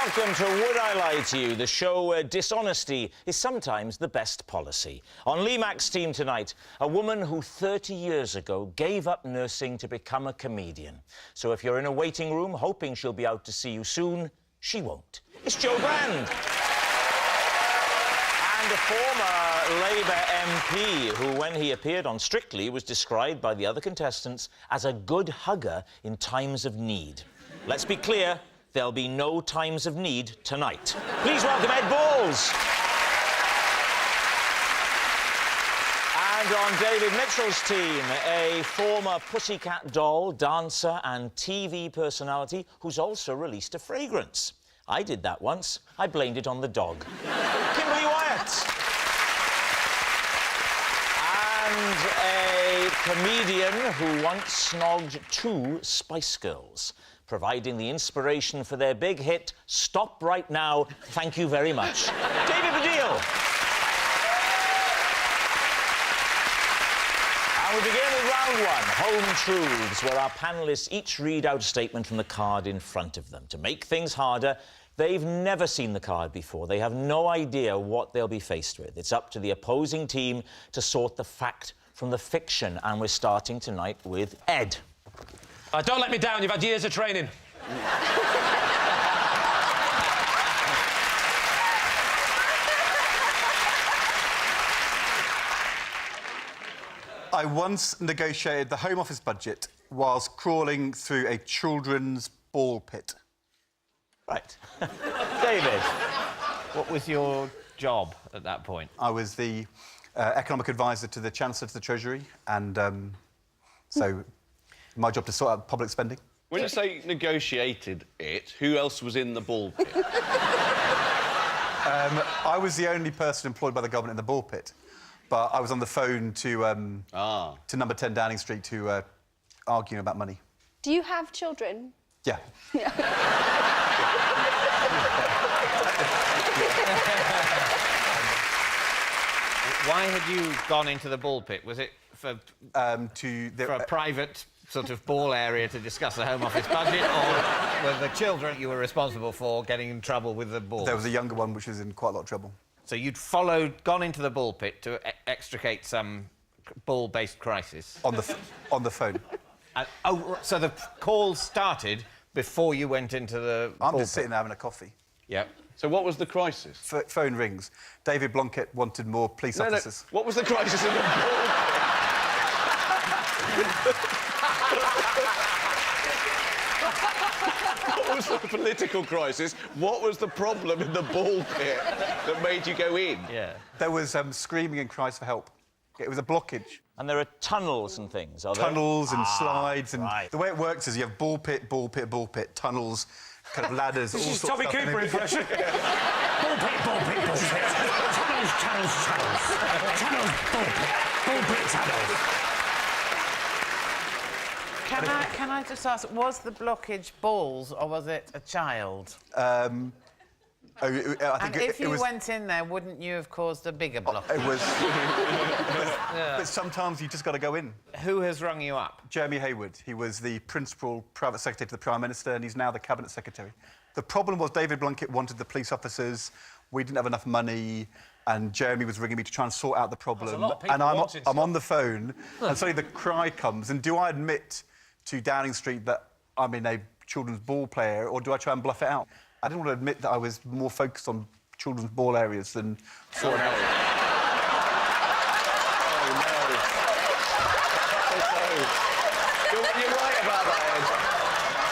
Welcome to Would I Lie to You, the show where dishonesty is sometimes the best policy. On Lee Mack's team tonight, a woman who 30 years ago gave up nursing to become a comedian. So if you're in a waiting room hoping she'll be out to see you soon, she won't. It's Jo Brand. And a former Labour MP who, when he appeared on Strictly, was described by the other contestants as a good hugger in times of need. Let's be clear, there'll be no times of need tonight. Please welcome Ed Balls. And on David Mitchell's team, a former Pussycat Doll, dancer and TV personality who's also released a fragrance. I did that once. I blamed it on the dog. Kimberly Wyatt. And a comedian who once snogged 2 Spice Girls, providing the inspiration for their big hit, Stop Right Now, Thank You Very Much. David Baddiel. And we begin with round 1, Home Truths, where our panellists each read out a statement from the card in front of them. To make things harder, they've never seen the card before. They have no idea what they'll be faced with. It's up to the opposing team to sort the fact from the fiction, and we're starting tonight with Ed. Don't let me down, you've had years of training. I once negotiated the Home Office budget whilst crawling through a children's ball pit. Right. David. What was your job at that point? I was the economic advisor to the Chancellor to the Treasury, and so my job to sort out public spending. When you say negotiated it, who else was in the ball pit? I was the only person employed by the government in the ball pit, but I was on the phone to number 10 Downing Street to arguing about money. Do you have children? Yeah. Why had you gone into the ball pit? Was it for a for private sort of ball area to discuss the Home Office budget, or were the children you were responsible for getting in trouble with the ball? There was a younger one which was in quite a lot of trouble. So you'd gone into the ball pit to extricate some ball-based crisis? On the phone. So the call started before you went into the I'm ball just pit. sitting there having a coffee. Yep. So what was the crisis? Phone rings. David Blunkett wanted more police officers. No. What was the crisis in the ball? What was the political crisis? What was the problem in the ball pit that made you go in? Yeah. There was screaming and cries for help. It was a blockage. And there are tunnels and things, are there? Tunnels and slides, and right. the way it works is you have ball pit, tunnels, kind of ladders. This all is sorts Tommy of stuff. Cooper impression. Ball pit, ball pit, ball pit. Tunnels, tunnels, tunnels. Tunnels, ball pit. Ball pit, tunnels. Can I just ask, was the blockage balls or was it a child? I think If you was, went in there, wouldn't you have caused a bigger blockage? It was... But sometimes you just got to go in. Who has rung you up? Jeremy Hayward. He was the principal private secretary to the Prime Minister, and he's now the Cabinet Secretary. The problem was David Blunkett wanted the police officers. We didn't have enough money, and Jeremy was ringing me to try and sort out the problem. And I'm on the phone, and suddenly the cry comes, and do I admit to Downing Street that I'm in a children's ball player, or do I try and bluff it out? I didn't want to admit that I was more focused on children's ball areas than sorting out... You're right about that, Ed.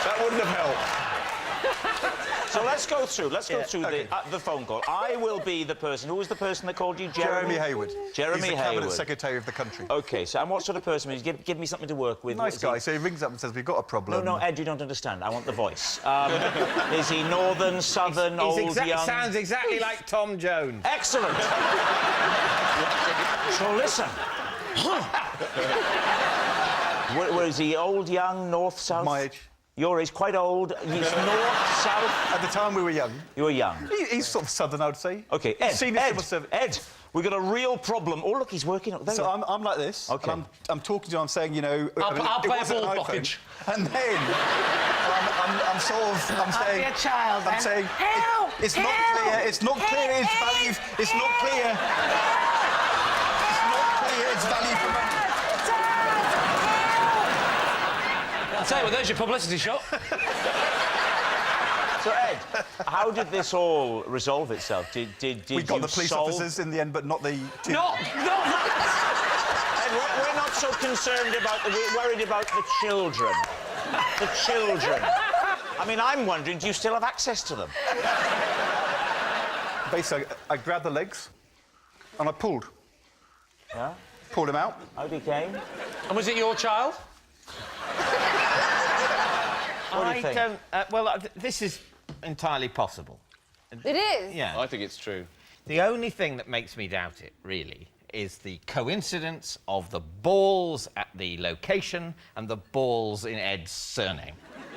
That wouldn't have helped. So let's go through the phone call. I will be the person... Who was the person that called you? Jeremy Hayward. Jeremy He's the Hayward. Cabinet Secretary of the country. OK, so and what sort of person is he? Give me something to work with. Nice guy. So he rings up and says, we've got a problem. No, Ed, you don't understand. I want the voice. Is he northern, southern, old, young? Sounds exactly like Tom Jones. Excellent. So listen. Where is he? Old, young, north, south? My age. Your age, quite old. He's north, south. At the time we were young. You were young. He's sort of southern, I would say. OK, Ed, Senior civil servant. Ed, We've got a real problem. Oh, look, he's working. There So I'm like this. OK. And I'm talking to you, I'm saying, you know... I'll play a wasn't ball an iPhone. blockage. And then I'm sort of... I'm saying... Be a child, I'm then. saying... Help! It's not clear. It's not clear. It's value... It's not clear. It's not clear. It's value for money. I'll tell you what, there's your publicity shot. So, Ed, how did this all resolve itself? Did We got you the police solve... officers in the end, but not the... No, Ed, we're not so concerned about we're worried about the children. The children. I mean, I'm wondering, do you still have access to them? Basically, I grabbed the legs and I pulled. Yeah? Pulled him out. Out he came. And was it your child? What do you think? This is entirely possible. It is. Yeah. I think it's true. The only thing that makes me doubt it, really, is the coincidence of the balls at the location and the balls in Ed's surname.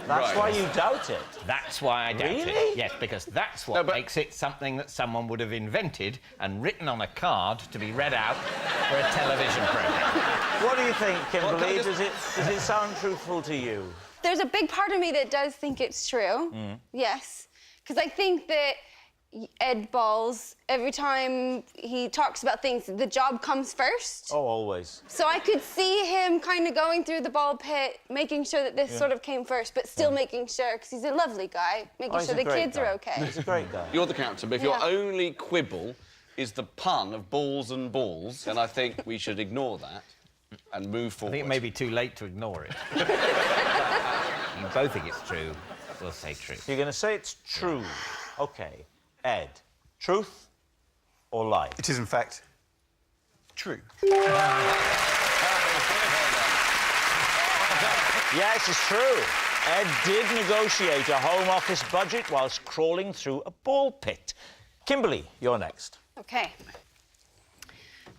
That's Right. why you doubt it. That's why I doubt Really? it. Yes, because that's what No, but- makes it something that someone would have invented and written on a card to be read out for a television programme. What do you think, Kimberly? Well, can I Does it sound truthful to you? There's a big part of me that does think it's true. Yes. Because I think that Ed Balls, every time he talks about things, the job comes first. Oh, always. So I could see him kind of going through the ball pit, making sure that this sort of came first, but still making sure, because he's a lovely guy, making he's sure a the great kids guy. are okay. He's a great guy. You're the captain, but if your Yeah. only quibble is the pun of balls and balls, then I think we should ignore that and move I forward. think it may be too late to ignore it. You both think it's true. We'll say true. You're going to say it's true. OK. Ed, truth or lie? It is, in fact, true. Yes, it's true. Ed did negotiate a Home Office budget whilst crawling through a ball pit. Kimberly, you're next. Okay.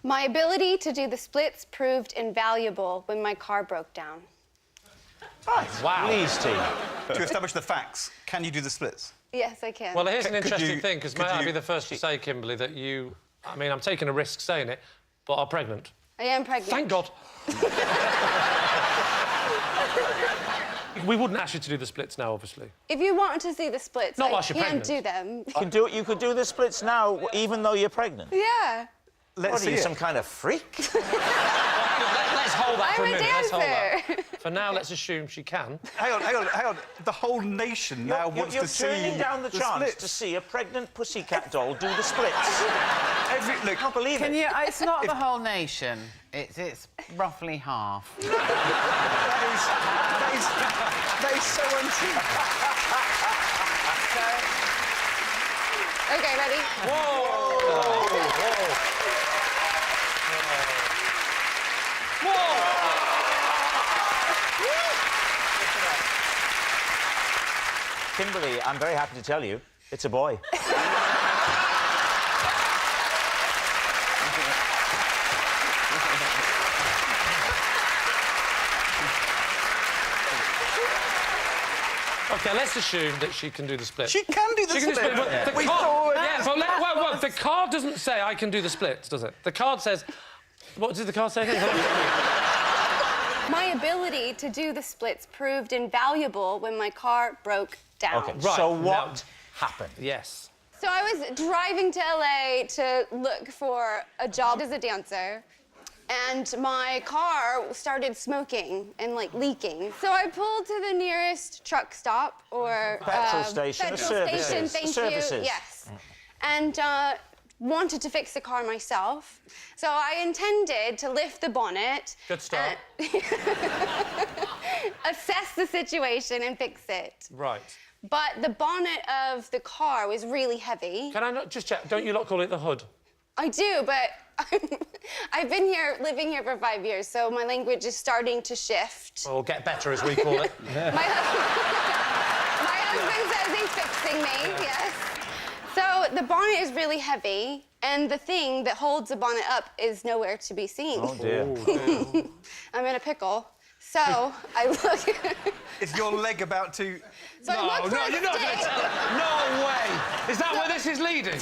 My ability to do the splits proved invaluable when my car broke down. Wow. Please, team. To establish the facts, can you do the splits? Yes, I can. Well, here's an Could interesting you- thing, because may could I you- be the first to say, Kimberly, that you... I mean, I'm taking a risk saying it, but are pregnant. I am pregnant. Thank God. We wouldn't ask you to do the splits now, obviously. If you want to see the splits, Not I whilst you're can pregnant. do them. You could do the splits now, even though you're pregnant. Yeah. Let's What are see you, it. some kind of freak? Let's hold that for a I'm a minute. Let's hold that. dancer. For now, let's assume she can. Hang on. The whole nation now wants You're to see turning down the chance splits. to see a pregnant pussycat doll do the splits. Look, I can't believe Can it. you... It's not the whole nation. It's roughly half. that is so untrue. Okay, ready? Kimberly, I'm very happy to tell you, it's a boy. OK, let's assume that she can do the split. She can do the She can do the split. split, but the We card... saw it. Yeah, but well, the card doesn't say I can do the splits, does it? The card says... What did the card say again? My ability to do the splits proved invaluable when my car broke down. OK, Right, so now- what happened? Yes. So I was driving to LA to look for a job as a dancer, and my car started smoking and, like, leaking. So I pulled to the nearest truck stop or... Petrol station, petrol services. station, thank Services. you. Yes. And wanted to fix the car myself. So I intended to lift the bonnet... Good start. and assess the situation and fix it. Right. But the bonnet of the car was really heavy. Can I not just check? Don't you lot call it the hood? I do, but I've been living here for 5 years, so my language is starting to shift. Or get better, as we call it. My husband says he's fixing me, yes. So the bonnet is really heavy, and the thing that holds the bonnet up is nowhere to be seen. Oh, dear. I'm in a pickle. So I look... Is your leg about to... So I look for a you're not going to stick. tell her. No way. Is that where this is leading?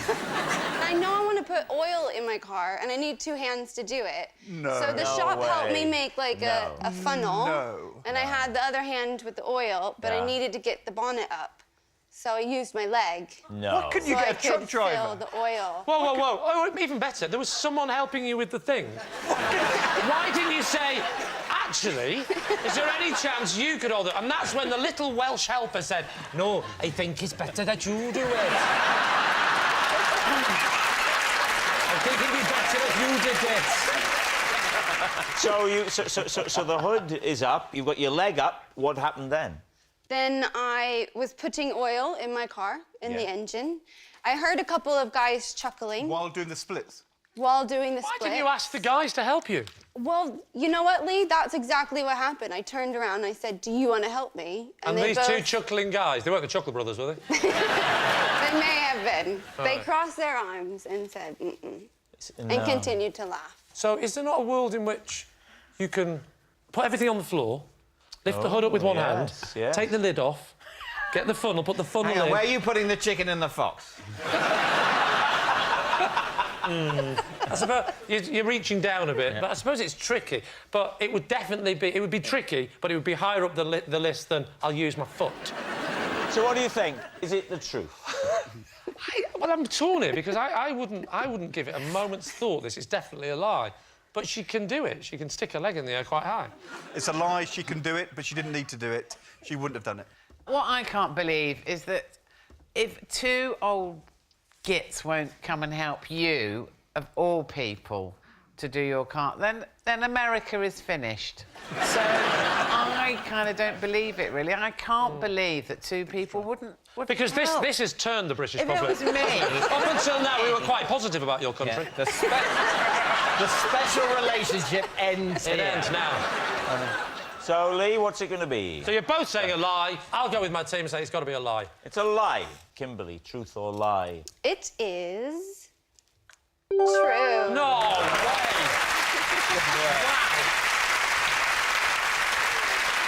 I know I want to put oil in my car, and I need 2 hands to do it. No. So the No shop helped me way. make like a funnel. No. And I had the other hand with the oil, but Yeah. I needed to get the bonnet up. So I used my leg. No. Why couldn't you so get I a truck could driver? fill the oil. Whoa, whoa, whoa. Oh, even better. There was someone helping you with the thing. Why didn't you say, actually, is there any chance you could hold it? And that's when the little Welsh helper said, no, I think it's better that you do it. I think it'd be better if you did it. So the hood is up, you've got your leg up. What happened then? Then I was putting oil in my car, in the engine. I heard a couple of guys chuckling While doing the splits. while doing the Why split. didn't you ask the guys to help you? Well, you know what, Lee? That's exactly what happened. I turned around and I said, do you want to help me? And they these both... two chuckling guys, they weren't the Chuckle Brothers, were they? They may have been. They crossed their arms and said, and continued to laugh. So is there not a world in which you can put everything on the floor, lift the hood up with one hand, yes. take the lid off, get the funnel, put the funnel Hang on, in... where are you putting the chicken and the fox? I suppose you're reaching down a bit, but I suppose it's tricky. But it would definitely be... It would be tricky, but it would be higher up the list than I'll use my foot. So what do you think? Is it the truth? Well, I'm torn here because I wouldn't give it a moment's thought. This is definitely a lie. But she can do it. She can stick her leg in the air quite high. It's a lie, she can do it, but she didn't need to do it. She wouldn't have done it. What I can't believe is that if 2 old gits won't come and help you, of all people, to do your car, then America is finished. So I kind of don't believe it, really. I can't believe that 2 people wouldn't Because help. this has turned the British If public. it was me... Up until now, we were quite positive about your country. The special relationship ends It here. ends now. So, Lee, what's it going to be? So you're both saying a lie. I'll go with my team and say it's got to be a lie. It's a lie. Kimberly, truth or lie? It is true. No way!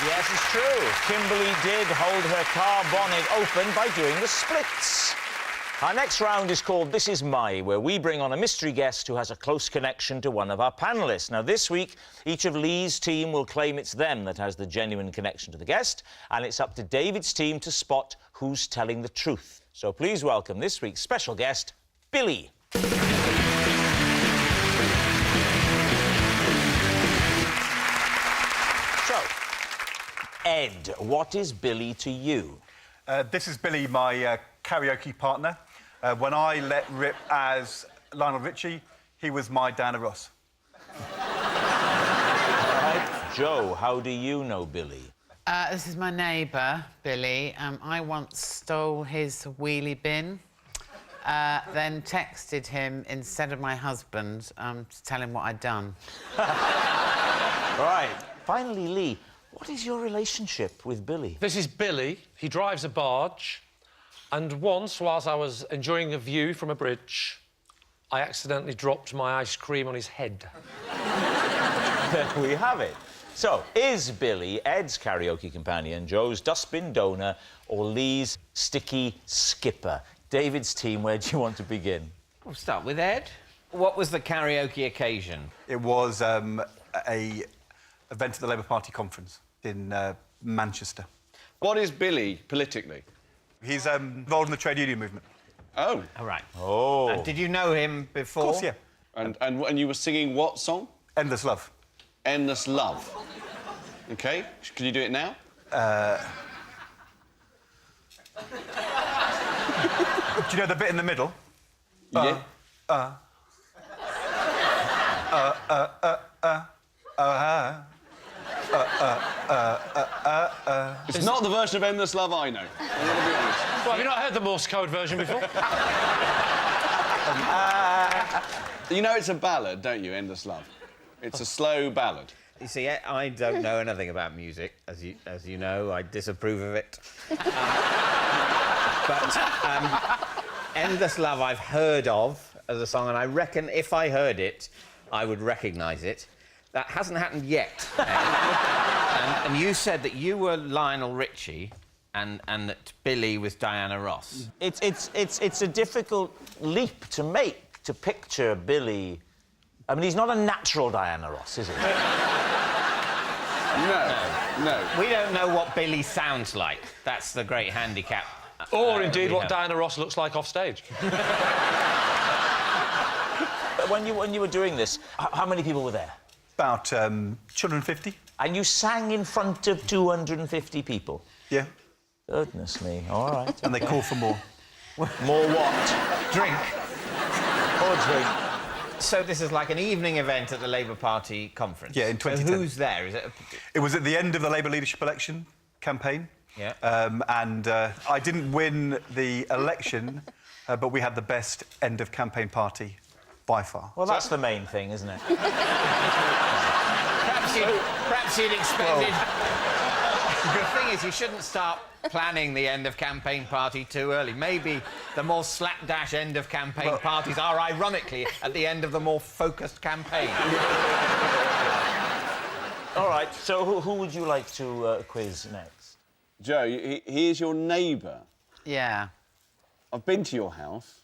Yes, it's true. Kimberly did hold her car bonnet open by doing the splits. Our next round is called This Is My, where we bring on a mystery guest who has a close connection to one of our panellists. Now, this week, each of Lee's team will claim it's them that has the genuine connection to the guest, and it's up to David's team to spot who's telling the truth. So please welcome this week's special guest, Billy. So, Ed, what is Billy to you? This is Billy, my karaoke partner. When I let rip as Lionel Richie, he was my Diana Ross. Right. Joe, how do you know Billy? This is my neighbour, Billy. I once stole his wheelie bin, then texted him instead of my husband to tell him what I'd done. Right. Finally, Lee, what is your relationship with Billy? This is Billy. He drives a barge. And once, whilst I was enjoying a view from a bridge, I accidentally dropped my ice cream on his head. There we have it. So, is Billy Ed's karaoke companion, Joe's dustbin donor, or Lee's sticky skipper? David's team, where do you want to begin? We'll start with Ed. What was the karaoke occasion? It was a event at the Labour Party conference in Manchester. What is Billy politically? He's involved in the trade union movement. Oh. All right. Oh. And did you know him before? Of course, yeah. And you were singing what song? Endless Love. Endless Love. OK. Can you do it now? Do you know the bit in the middle? Yeah. It's not the version of Endless Love I know. I'm going to be honest. Well, have you not heard the Morse code version before? You know it's a ballad, don't you, Endless Love? It's a slow ballad. You see, I don't know anything about music, as you know. I disapprove of it. But Endless Love I've heard of as a song, and I reckon if I heard it, I would recognise it. That hasn't happened yet. And you said that you were Lionel Richie and that Billy was Diana Ross. It's a difficult leap to make to picture Billy... I mean, he's not a natural Diana Ross, is he? No. We don't know what Billy sounds like. That's the great handicap. Or, indeed, we what have. Diana Ross looks like off stage. But when you were doing this, how many people were there? About 250. And you sang in front of 250 people? Yeah. Goodness me, all right. And they call for more. More what? Drink. More drink. So this is like an evening event at the Labour Party conference? Yeah, in 2010. So who's there? Is it... It was at the end of the Labour leadership election campaign. Yeah. And I didn't win the election, but we had the best end-of-campaign party by far. Well, that's the main thing, isn't it? Perhaps you'd expected... The thing is, you shouldn't start planning the end-of-campaign party too early. Maybe the more slapdash end-of-campaign parties are, ironically, at the end of the more focused campaign. All right, so who would you like to quiz next? Joe, he is your neighbour. Yeah. I've been to your house.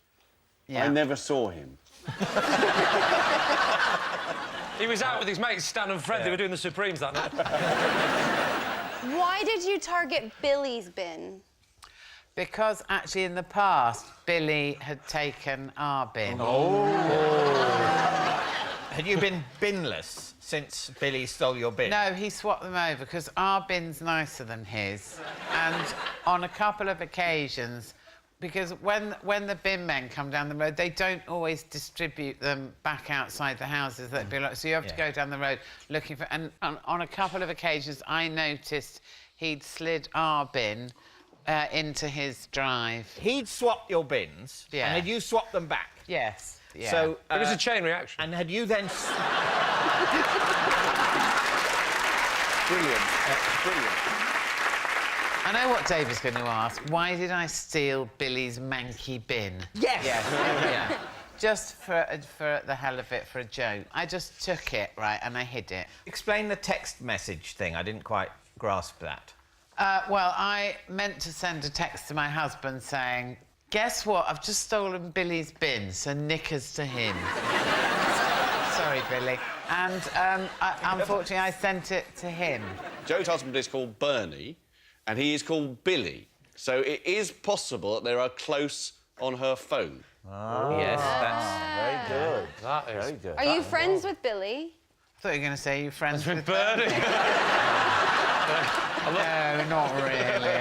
Yeah. I never saw him. He was out with his mates, Stan and Fred. They were doing the Supremes that night. Why did you target Billy's bin? Because actually, in the past, Billy had taken our bin. Had you been binless since Billy stole your bin? No, he swapped them over because our bin's nicer than his. And on a couple of occasions, because when the bin men come down the road, they don't always distribute them back outside the houses that belong. So you have to go down the road looking for... And on a couple of occasions, I noticed he'd slid our bin into his drive. He'd swapped your bins, Yeah. and had you swapped them back? Yes. Yeah. So, It was a chain reaction. and had you then... Brilliant. Brilliant. I know what David's going to ask. Why did I steal Billy's manky bin? Yes! Yeah. Just for the hell of it, for a joke. I just took it, right, and I hid it. Explain the text message thing. I didn't quite grasp that. Well, I meant to send a text to my husband saying, guess what? I've just stolen Billy's bin, so knickers to him. Sorry, Billy. And unfortunately, I sent it to him. Joe's husband is called Bernie, and he is called Billy. So it is possible that they are close on her phone. Yes, that's... Very good. That is... Very good. Are you friends with Billy? I thought you were going to say you're friends with Bernie. No, not really.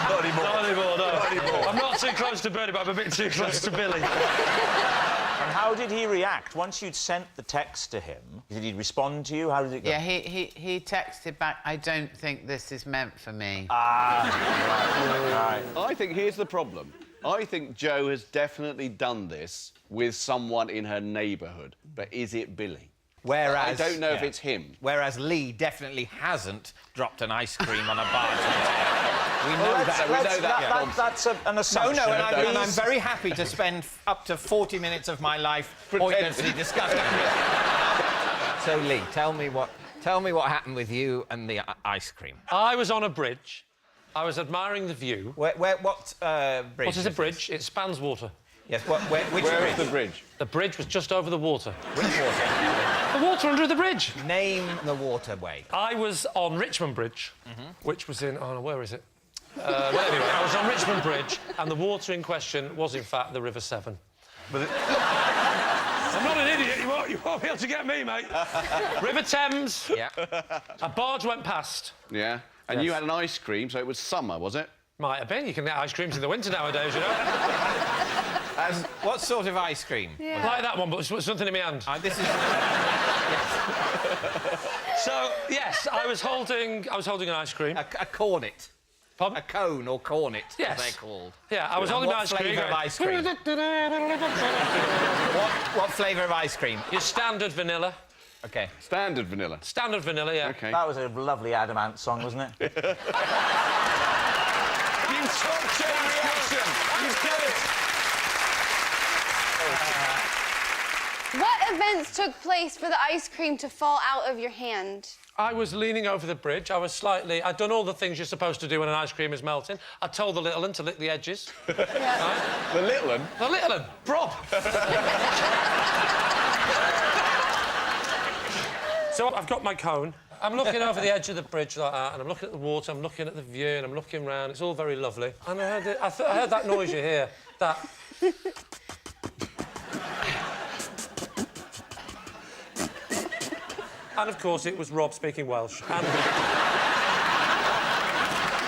Not anymore, no. I'm not too close to Bernie, but I'm a bit too close to Billy. And how did he react? Once you'd sent the text to him, did he respond to you? How did it go? Yeah, he texted back, I don't think this is meant for me. Right. I think here's the problem. I think Joe has definitely done this with someone in her neighbourhood. But is it Billy? Whereas... I don't know if it's him. Whereas Lee definitely hasn't dropped an ice cream on a barge. We know that. That's an assumption. No, and I'm very happy to spend up to 40 minutes of my life pointlessly discussing it. So, Lee, tell me what happened with you and the ice cream. I was on a bridge. I was admiring the view. What bridge? What is a bridge? It spans water. Yes, which Where bridge? is the bridge? The bridge was just over the water. Which water? The water under the bridge. Name the waterway. I was on Richmond Bridge, which was in... Oh, no, where is it? Well, anyway, I was on Richmond Bridge, and the water in question was, in fact, the River Severn. Was it... I'm not an idiot. You won't be able to get me, mate. River Thames. Yeah. A barge went past. Yeah. And you had an ice cream, so it was summer, was it? Might have been. You can get ice creams in the winter nowadays, you know. What sort of ice cream? Yeah. Like that one, but something in my hand. This is... So, yes, I was holding an ice cream. a cornet. Pardon? A cone or cornet, Yes. as they're called. Yeah, I was holding what an ice cream. flavour of ice cream? What flavour of ice cream? Your standard vanilla. OK. Standard vanilla. Standard vanilla, yeah. OK. That was a lovely Adamant song, wasn't it? You took chain reaction! You did it! What event events took place for the ice cream to fall out of your hand? I was leaning over the bridge. I'd done all the things you're supposed to do when an ice cream is melting. I told the little one to lick the edges. Right? The little one? The little one, Rob. So I've got my cone. I'm looking over the edge of the bridge like that, and I'm looking at the water, I'm looking at the view, and I'm looking round. It's all very lovely. And I heard that noise you hear, that... And, of course, it was Rob speaking Welsh. And...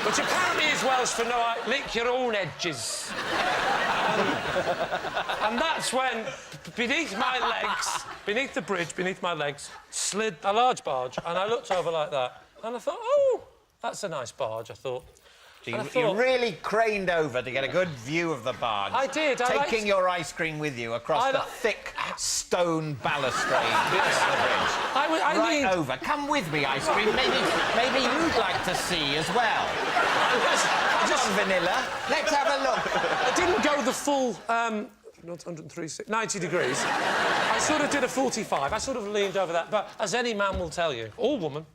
Which apparently is Welsh for no, lick your own edges. And that's when, beneath my legs, beneath the bridge, beneath my legs, slid a large barge, and I looked over like that, and I thought, oh, that's a nice barge, I thought. So you really craned over to get a good view of the barge. I did. Taking your ice cream with you across the thick stone balustrade of the bridge. I leaned over. Come with me, ice cream. Maybe you'd like to see as well. Come on, Vanilla. Let's have a look. I didn't go the full, not 103, 90 degrees. I sort of did a 45. I sort of leaned over that. But as any man will tell you, or woman,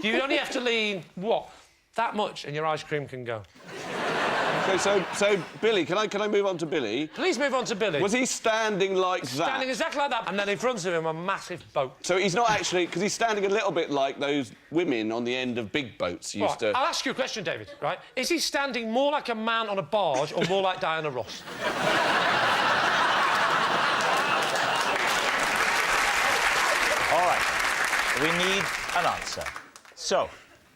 you only have to lean, what? That much, and your ice cream can go. So Billy, can I move on to Billy? Please move on to Billy. Was he standing like that? Standing exactly like that, and then in front of him a massive boat. So he's not actually... Because he's standing a little bit like those women on the end of big boats used to... I'll ask you a question, David, right? Is he standing more like a man on a barge or more like Diana Ross? All right. We need an answer. So,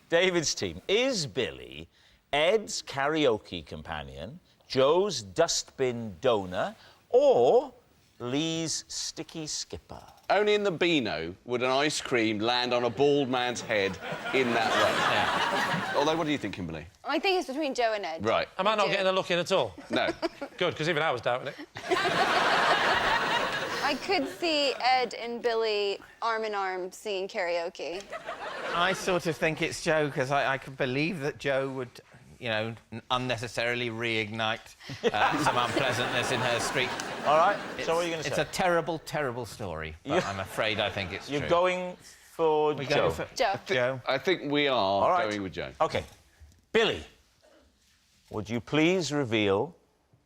David's team. Is Billy Ed's karaoke companion, Joe's dustbin donor, or Lee's sticky skipper? Only in the Beano would an ice cream land on a bald man's head in that way. Yeah. Although, what do you think, Kimberly? I think it's between Joe and Ed. Right. Am I not getting a look in at all? No. Good, because even I was doubting it. I could see Ed and Billy arm in arm singing karaoke. I sort of think it's Joe, because I could believe that Joe would, you know, unnecessarily reignite some unpleasantness in her streak. All right, so what are you going to say? It's a terrible, terrible story, but I'm afraid I think it's You're true. going for We Joe? go for Joe. Joe. I think we are going with Joe. OK. Billy, would you please reveal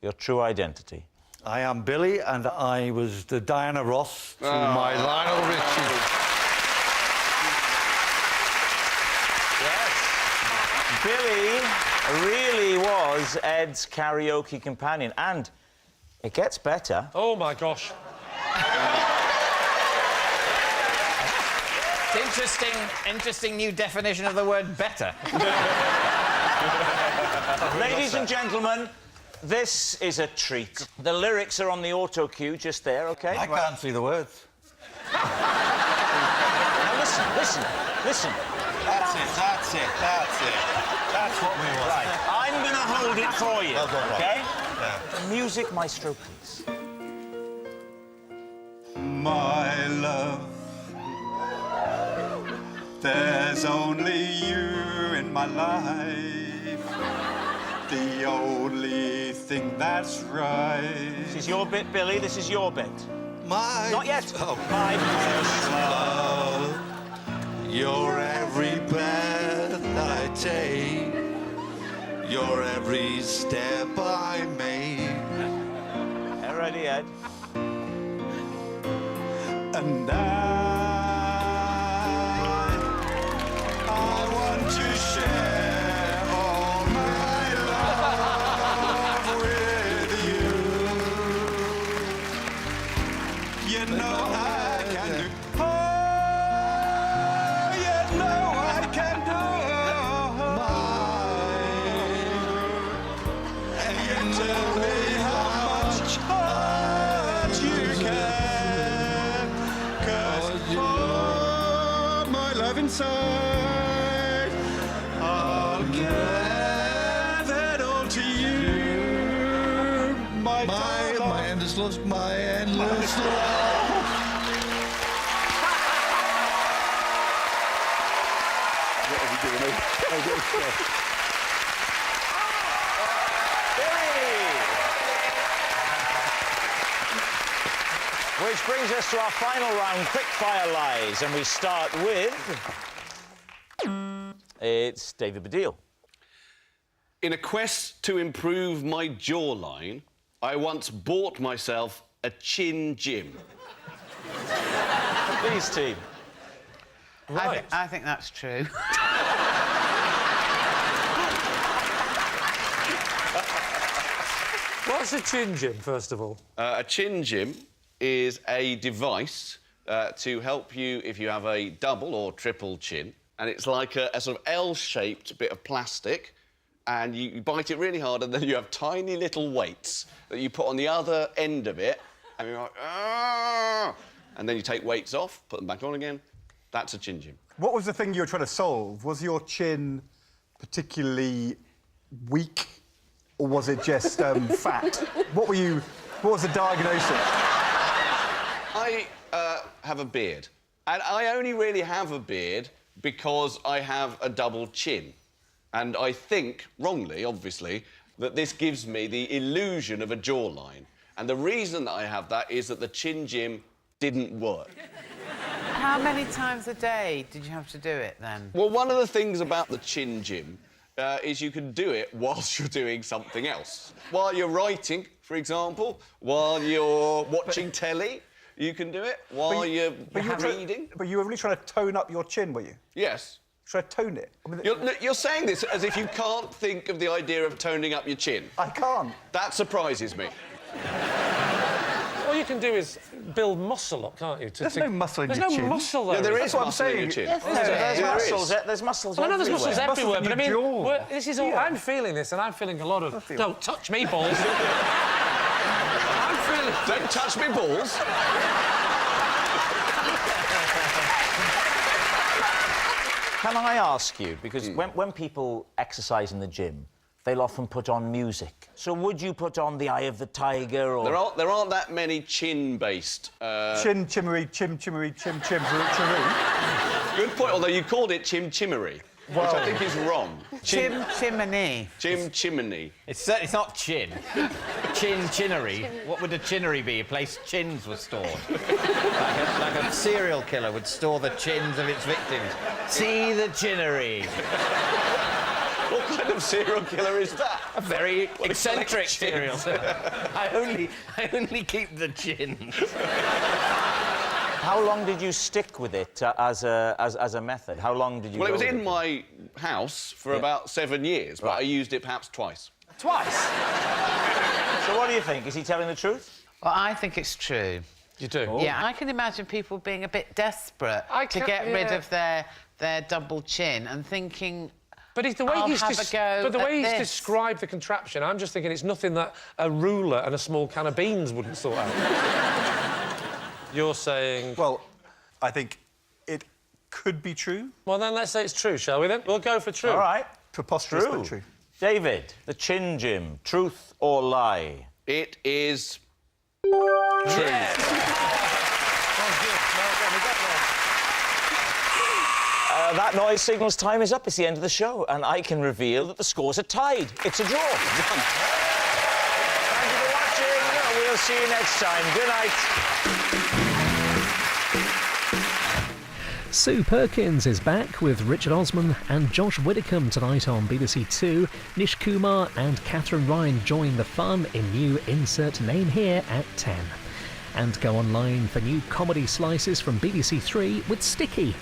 your true identity? I am Billy, and I was the Diana Ross to my Lionel Richie. Yes. Billy really was Ed's karaoke companion, and it gets better. Oh, my gosh. It's interesting new definition of the word better. Ladies and gentlemen, this is a treat. The lyrics are on the auto cue just there, OK? I can't see the words. Now listen. That's it. That's what we want. Right, I'm going to hold it for you, Well done, Rob. OK? Yeah. Music maestro, please. My love, there's only you in my life. The only thing that's right. This is your bit, Billy. This is your bit. My... Not yet. Oh. My precious love, your every breath I take, your every step I make. Ready, Ed? And I want to share all my love with you. You know I can do. Oh, you know I can do. And you tell me how much you can. 'Cause all my love inside, I'll give it all to you. My endless love, my endless love. What are we doing? Which brings us to our final round, quick-fire lies, and we start with... It's David Baddiel. In a quest to improve my jawline, I once bought myself a chin gym. Please, team. Right. I think that's true. What's a chin gym, first of all? A chin gym is a device to help you if you have a double or triple chin, and it's like a sort of L-shaped bit of plastic, and you bite it really hard, and then you have tiny little weights that you put on the other end of it, and you're like, "Argh!" And then you take weights off, put them back on again. That's a chin gym. What was the thing you were trying to solve? Was your chin particularly weak, or was it just fat? What was the diagnosis? I have a beard, and I only really have a beard because I have a double chin. And I think, wrongly, obviously, that this gives me the illusion of a jawline. And the reason that I have that is that the chin gym didn't work. How many times a day did you have to do it, then? Well, one of the things about the chin gym is you can do it whilst you're doing something else. While you're writing, for example, while you're watching telly, you can do it. While you're reading. But you were really trying to tone up your chin, were you? Yes. Try to tone it. I mean, You're saying this as if you can't think of the idea of toning up your chin. I can't. That surprises me. All you can do is build muscle up, can't you? There's no muscle in There's your no chin. muscle there. Yeah, there That's is what I'm muscle in saying. your chin. Yes, There's There muscles. is. There's muscles I know there's everywhere. muscles everywhere, in but I your mean, jaw. this is all. Yeah. I'm feeling this, and I'm feeling a lot of. Don't touch me, balls. I'm feeling. Don't touch me balls. Can I ask you, because when people exercise in the gym, they'll often put on music. So would you put on The Eye of the Tiger or... There aren't that many chin-based... Chin, chimmery, chim, chimmery, chim, chim, chimmery. Good point, although you called it chim-chimmery, which I think is wrong. Chim chimney. Chim-chimney. It's not chin. Chinnery. What would a chinnery be? A place chins were stored. like a serial killer would store the chins of its victims. See the chinnery. What kind of serial killer is that? A very eccentric serial killer. I only keep the chins. How long did you stick with it as a method? How long did you Well, it go was with in my house for about 7 years, but I used it perhaps twice. Twice? So what do you think? Is he telling the truth? Well, I think it's true. You do? Oh. Yeah, I can imagine people being a bit desperate to get rid of their double chin and thinking... But the way I'll he's have a go but the way at he's this. described the contraption, I'm just thinking it's nothing that a ruler and a small can of beans wouldn't sort out. You're saying... Well, I think it could be true. Well, then let's say it's true, shall we then? We'll go for true. All right. Preposterous, True. but true. David, the chin gym, truth or lie? It is... That noise signals time is up. It's the end of the show, and I can reveal that the scores are tied. It's a draw. Thank you for watching. We'll see you next time. Good night. Sue Perkins is back with Richard Osman and Josh Widdicombe tonight on BBC Two. Nish Kumar and Catherine Ryan join the fun in new Insert Name Here at 10. And go online for new comedy slices from BBC Three with Sticky.